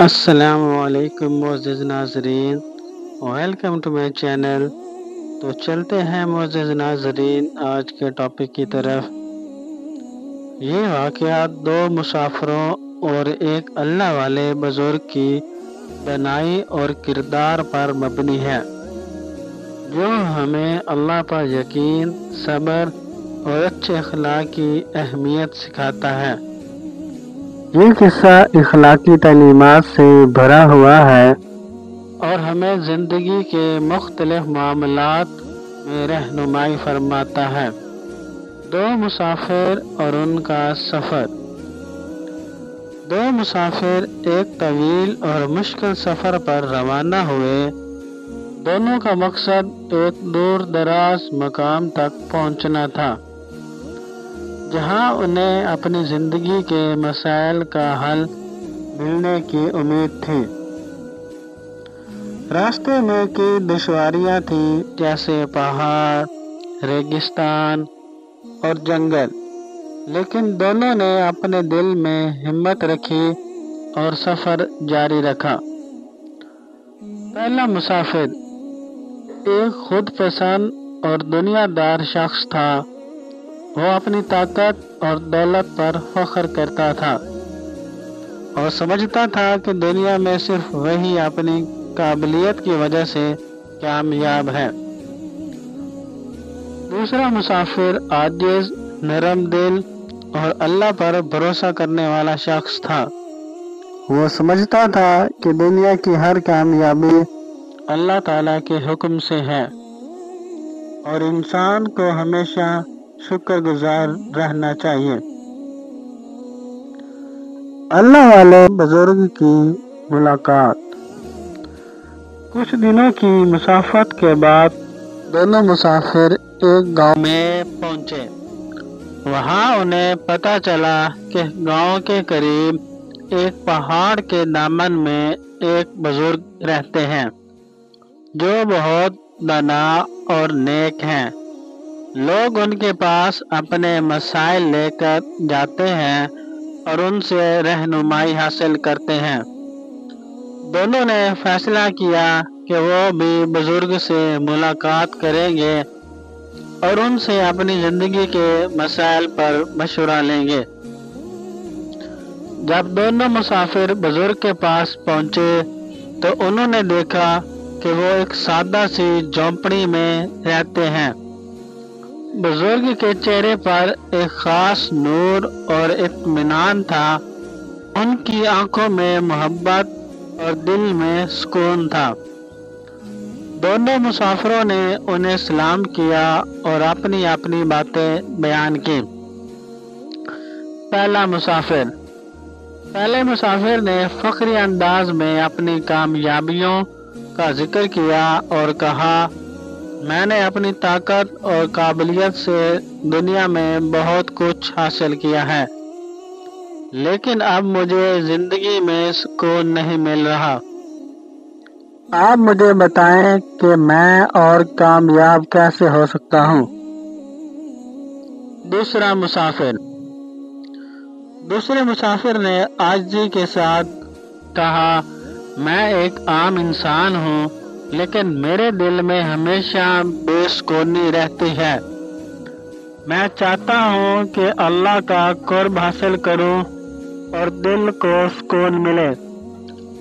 السلام علیکم معزز ناظرین، ویلکم ٹو مائی چینل۔ تو چلتے ہیں معزز ناظرین آج کے ٹاپک کی طرف۔ یہ واقعات دو مسافروں اور ایک اللہ والے بزرگ کی دانائی اور کردار پر مبنی ہے، جو ہمیں اللہ پر یقین، صبر اور اچھے اخلاق کی اہمیت سکھاتا ہے۔ یہ قصہ اخلاقی تعلیمات سے بھرا ہوا ہے اور ہمیں زندگی کے مختلف معاملات میں رہنمائی فرماتا ہے۔ دو مسافر اور ان کا سفر۔ دو مسافر ایک طویل اور مشکل سفر پر روانہ ہوئے۔ دونوں کا مقصد ایک دور دراز مقام تک پہنچنا تھا، جہاں انہیں اپنی زندگی کے مسائل کا حل ملنے کی امید تھی۔ راستے میں کئی دشواریاں تھیں، جیسے پہاڑ، ریگستان اور جنگل، لیکن دونوں نے اپنے دل میں ہمت رکھی اور سفر جاری رکھا۔ پہلا مسافر ایک خود پسند اور دنیا دار شخص تھا۔ وہ اپنی طاقت اور دولت پر فخر کرتا تھا اور سمجھتا تھا کہ دنیا میں صرف وہی اپنی قابلیت کی وجہ سے کامیاب ہے۔ دوسرا مسافر عاجز، نرم دل اور اللہ پر بھروسہ کرنے والا شخص تھا۔ وہ سمجھتا تھا کہ دنیا کی ہر کامیابی اللہ تعالیٰ کے حکم سے ہے اور انسان کو ہمیشہ شکر گزار رہنا چاہیے۔ اللہ والے بزرگ کی ملاقات۔ کچھ دنوں کی مسافت کے بعد دونوں مسافر ایک گاؤں میں پہنچے۔ وہاں انہیں پتہ چلا کہ گاؤں کے قریب ایک پہاڑ کے دامن میں ایک بزرگ رہتے ہیں، جو بہت دانا اور نیک ہیں۔ لوگ ان کے پاس اپنے مسائل لے کر جاتے ہیں اور ان سے رہنمائی حاصل کرتے ہیں۔ دونوں نے فیصلہ کیا کہ وہ بھی بزرگ سے ملاقات کریں گے اور ان سے اپنی زندگی کے مسائل پر مشورہ لیں گے۔ جب دونوں مسافر بزرگ کے پاس پہنچے تو انہوں نے دیکھا کہ وہ ایک سادہ سی جھونپڑی میں رہتے ہیں۔ بزرگ کے چہرے پر ایک خاص نور اور اطمینان تھا۔ ان کی آنکھوں میں محبت اور دل میں سکون تھا۔ دونوں مسافروں نے انہیں سلام کیا اور اپنی اپنی باتیں بیان کی۔ پہلے مسافر نے فخری انداز میں اپنی کامیابیوں کا ذکر کیا اور کہا، میں نے اپنی طاقت اور قابلیت سے دنیا میں بہت کچھ حاصل کیا ہے، لیکن اب مجھے زندگی میں سکون نہیں مل رہا۔ آپ مجھے بتائیں کہ میں اور کامیاب کیسے ہو سکتا ہوں۔ دوسرے مسافر نے عاجزی کے ساتھ کہا، میں ایک عام انسان ہوں، لیکن میرے دل میں ہمیشہ بے سکونی رہتی ہے۔ میں چاہتا ہوں کہ اللہ کا قرب حاصل کروں اور دل کو سکون ملے۔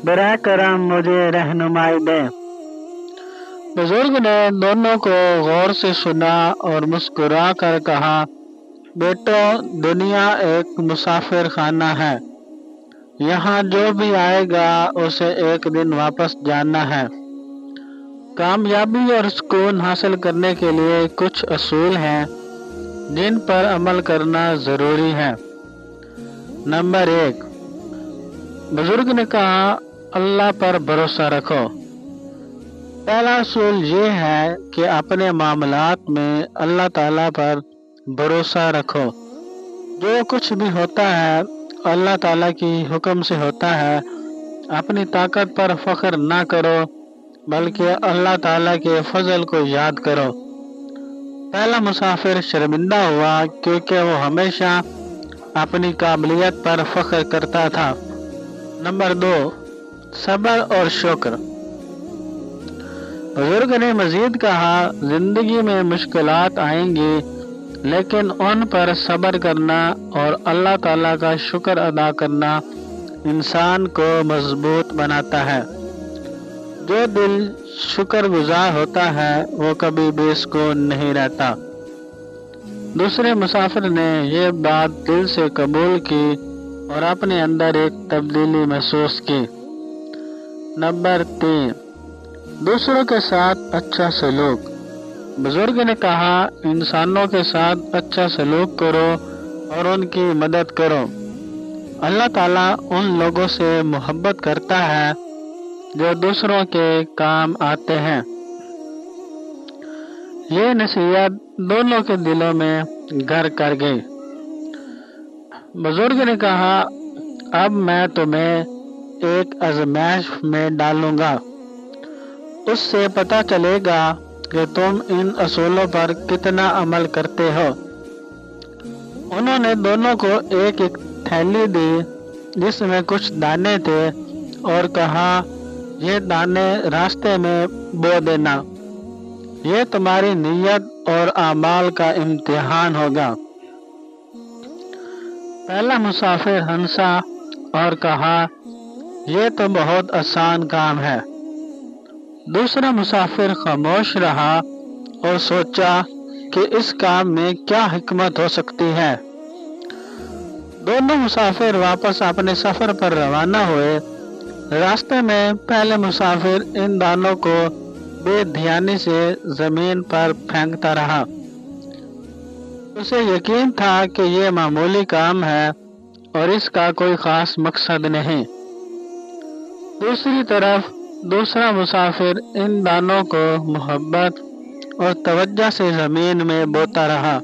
براہ کرم مجھے رہنمائی دیں۔ بزرگ نے دونوں کو غور سے سنا اور مسکرا کر کہا، بیٹو، دنیا ایک مسافر خانہ ہے۔ یہاں جو بھی آئے گا اسے ایک دن واپس جانا ہے۔ کامیابی اور سکون حاصل کرنے کے لیے کچھ اصول ہیں جن پر عمل کرنا ضروری ہے۔ نمبر 1، بزرگ نے کہا، اللہ پر بھروسہ رکھو۔ پہلا اصول یہ ہے کہ اپنے معاملات میں اللہ تعالیٰ پر بھروسہ رکھو۔ جو کچھ بھی ہوتا ہے اللہ تعالیٰ کی حکم سے ہوتا ہے۔ اپنی طاقت پر فخر نہ کرو، بلکہ اللہ تعالیٰ کے فضل کو یاد کرو۔ پہلا مسافر شرمندہ ہوا کیونکہ وہ ہمیشہ اپنی قابلیت پر فخر کرتا تھا۔ نمبر 2، صبر اور شکر۔ بزرگ نے مزید کہا، زندگی میں مشکلات آئیں گی، لیکن ان پر صبر کرنا اور اللہ تعالیٰ کا شکر ادا کرنا انسان کو مضبوط بناتا ہے۔ جو دل شکر گزار ہوتا ہے وہ کبھی بے سکون نہیں رہتا۔ دوسرے مسافر نے یہ بات دل سے قبول کی اور اپنے اندر ایک تبدیلی محسوس کی۔ نمبر 3، دوسروں کے ساتھ اچھا سلوک۔ بزرگ نے کہا، انسانوں کے ساتھ اچھا سلوک کرو اور ان کی مدد کرو۔ اللہ تعالیٰ ان لوگوں سے محبت کرتا ہے جو دوسروں کے کام آتے ہیں۔ یہ نصیحت دونوں کے دلوں میں گھر کر گئی۔ بزرگ نے کہا، اب میں تمہیں ایک آزمائش میں ڈالوں گا، اس سے پتہ چلے گا کہ تم ان اصولوں پر کتنا عمل کرتے ہو۔ انہوں نے دونوں کو ایک ایک تھیلی دی جس میں کچھ دانے تھے اور کہا، یہ دانے راستے میں بو دینا، یہ تمہاری نیت اور اعمال کا امتحان ہوگا۔ پہلا مسافر ہنسا اور کہا، یہ تو بہت آسان کام ہے۔ دوسرا مسافر خاموش رہا اور سوچا کہ اس کام میں کیا حکمت ہو سکتی ہے۔ دونوں مسافر واپس اپنے سفر پر روانہ ہوئے۔ راستے میں پہلے مسافر ان دانوں کو بے دھیانی سے زمین پر پھینکتا رہا۔ اسے یقین تھا کہ یہ معمولی کام ہے اور اس کا کوئی خاص مقصد نہیں۔ دوسری طرف دوسرا مسافر ان دانوں کو محبت اور توجہ سے زمین میں بوتا رہا۔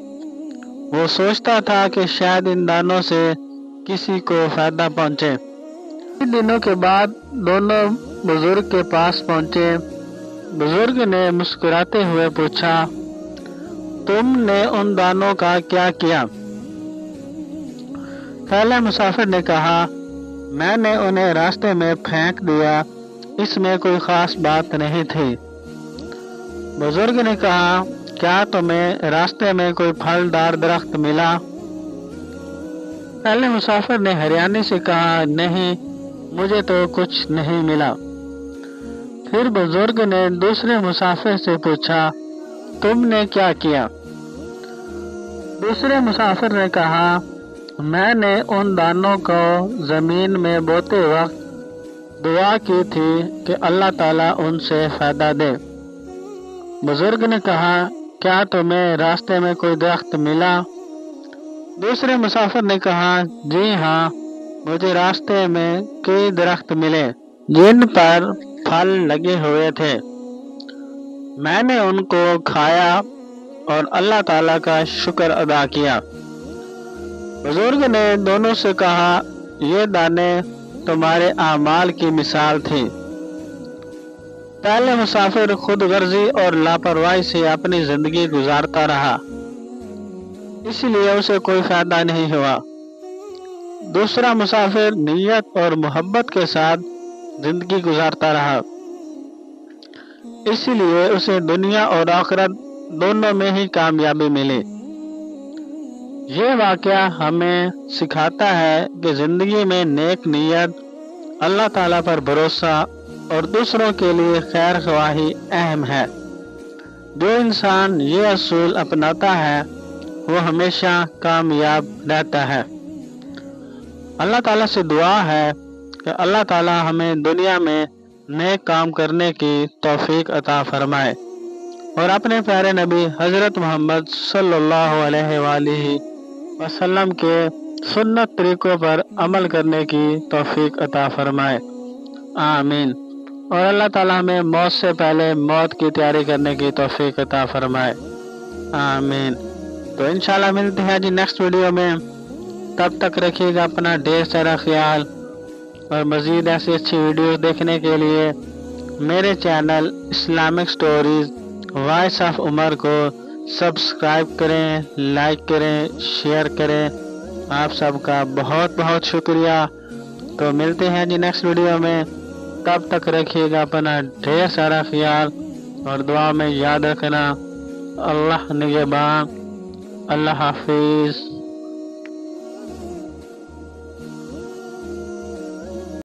وہ سوچتا تھا کہ شاید ان دانوں سے کسی کو فائدہ پہنچے۔ کچھ دنوں کے بعد دونوں بزرگ کے پاس پہنچے۔ بزرگ نے مسکراتے ہوئے پوچھا، تم نے ان دانوں کا کیا کیا؟ پہلے مسافر نے کہا، میں نے انہیں راستے میں پھینک دیا، اس میں کوئی خاص بات نہیں تھی۔ بزرگ نے کہا، کیا تمہیں راستے میں کوئی پھلدار درخت ملا؟ پہلے مسافر نے حیرانی سے کہا، نہیں، مجھے تو کچھ نہیں ملا۔ پھر بزرگ نے دوسرے مسافر سے پوچھا، تم نے کیا کیا؟ دوسرے مسافر نے کہا، میں نے ان دانوں کو زمین میں بوتے وقت دعا کی تھی کہ اللہ تعالیٰ ان سے فائدہ دے۔ بزرگ نے کہا، کیا تمہیں راستے میں کوئی درخت ملا؟ دوسرے مسافر نے کہا، جی ہاں، مجھے راستے میں کئی درخت ملے جن پر پھل لگے ہوئے تھے۔ میں نے ان کو کھایا اور اللہ تعالیٰ کا شکر ادا کیا۔ بزرگ نے دونوں سے کہا، یہ دانے تمہارے اعمال کی مثال تھی۔ پہلے مسافر خود غرضی اور لاپرواہی سے اپنی زندگی گزارتا رہا، اس لیے اسے کوئی فائدہ نہیں ہوا۔ دوسرا مسافر نیت اور محبت کے ساتھ زندگی گزارتا رہا، اس لیے اسے دنیا اور آخرت دونوں میں ہی کامیابی ملی۔ یہ واقعہ ہمیں سکھاتا ہے کہ زندگی میں نیک نیت، اللہ تعالیٰ پر بھروسہ اور دوسروں کے لیے خیر خواہی اہم ہے۔ جو انسان یہ اصول اپناتا ہے وہ ہمیشہ کامیاب رہتا ہے۔ اللہ تعالیٰ سے دعا ہے کہ اللہ تعالیٰ ہمیں دنیا میں نیک کام کرنے کی توفیق عطا فرمائے اور اپنے پیارے نبی حضرت محمد صلی اللہ علیہ وآلہ وسلم کے سنت طریقوں پر عمل کرنے کی توفیق عطا فرمائے، آمین۔ اور اللہ تعالیٰ ہمیں موت سے پہلے موت کی تیاری کرنے کی توفیق عطا فرمائے، آمین۔ تو انشاءاللہ ملتے ہیں جی نیکسٹ ویڈیو میں، تب تک رکھیے گا اپنا ڈھیر سارا خیال، اور مزید ایسی اچھی ویڈیوز دیکھنے کے لیے میرے channel Islamic stories voice of Umar کو سبسکرائب کریں، لائک کریں، شیئر کریں۔ آپ سب کا بہت بہت شکریہ۔ تو ملتے ہیں جی نیکسٹ ویڈیو میں، تب تک رکھیے گا اپنا ڈھیر سارا خیال اور دعا میں یاد رکھنا۔ اللہ نگہبان۔ اللہ حافظ۔